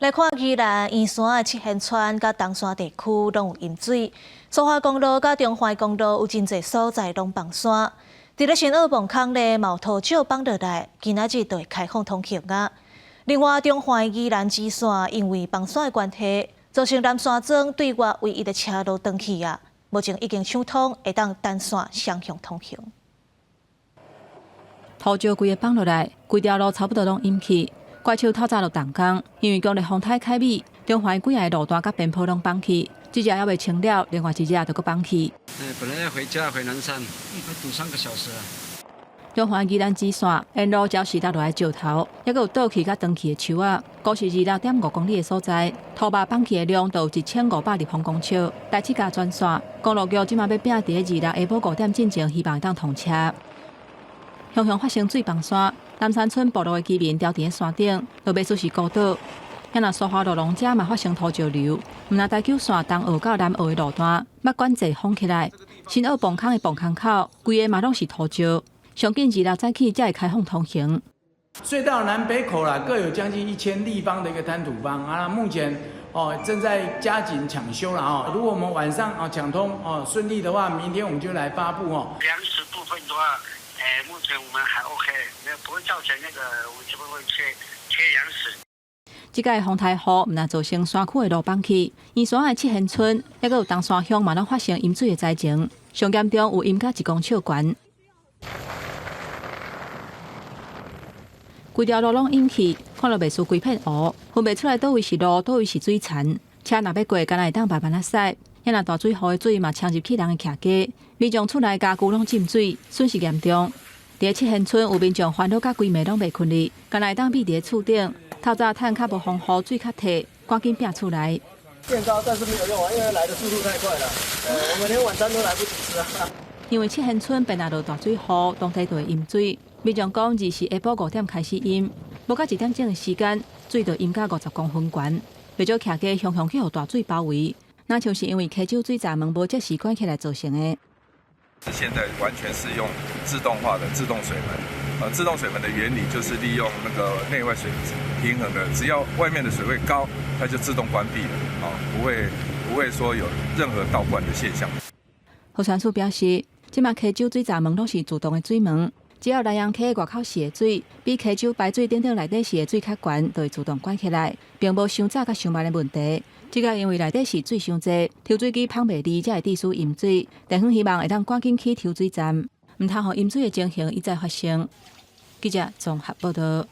来看宜兰圆山的七贤川、甲东山地区拢有淹水，苏花公路甲中华公路有真侪所在拢崩山。伫咧新澳磅空咧，毛土石放落来，今仔日就会开放通行啊。另外，中华宜兰支线因为崩山的关系，造成南山庄对外唯一的车路断去啊。目前已经抢通，会当单线双向通行。土石规个放落来，规条路差不多拢淹去。怪树透早就动工，因为强烈风台开始，中环几个路段甲边坡拢放去，一只还未清了，另外一只就搁放去。本来要回家回南山，快堵3个小时啊。中环宜兰支线沿路礁石落来石头，还佫有倒去甲断去的树仔，估是26.5公里的所在，土坝放去的量就有1500立方公尺。来7家专线，公路局即马要拼伫26下晡5点进前，希望会当通车。雄雄发生水崩山，南山村部落的居民吊伫山顶，落尾出是孤岛。遐那苏花路龙井嘛发生土石流，毋但台九线东澳到南澳的路段，捌管制封起来。新澳磅空的磅空口，规个嘛拢是土石，上近26早起才会开放通行。隧道南北口啦，各有将近1000立方的一个滩土方啊，目前正在加紧抢修了啊。如果我们晚上抢通顺利的话，明天我们就来发布粮食部分的话，目前我们还 OK， 不会造成那个我们这边会缺粮食。即届风台雨，毋但造成山区的路崩去，圆山的七贤村，还佫有东山乡嘛，拢发生淹水的灾情，上严重有淹到1公尺悬。规条路拢淹去，看落袂输规片湖，分袂出来倒位是路，倒位是水田。车若要过，敢若会当慢慢啊驶。遐那大水湖的水嘛，呛入去人的徛家，民众厝内家具拢浸水，损失严重。伫七贤村有民众烦恼甲规暝拢袂困哩，敢若会当避伫厝顶。透早趁较无风雨，水较摕，赶紧拼出来。变高，但是没有用啊，因为来的速度太快了。我们连晚餐都来不及吃啊。因为七贤村本来就大水湖，当地就会淹水。民众讲，日是下晡5点开始淹，无到1点钟的时间，水就淹到50公分悬。为少徛家雄雄去互大水包围，那像是因为溪州水闸门无及时关起来造成的。现在完全是用自动化的自动水门，自动水门的原理就是利用那个内外水平衡的，只要外面的水位高，它就自动关闭了，不会说有任何倒灌的现象。河川署表示，即马溪州水闸门拢是自动的水门，只要南洋溪外口是的水比溪州排水顶顶内底是的水较悬，就会自动关起来，并无伤早甲伤慢的问题。即个因为内底是水伤济，抽水机放袂离，才会致使淹水。地方希望会当赶紧起抽水站，毋通互淹水的情形一再发生。记者综合报道。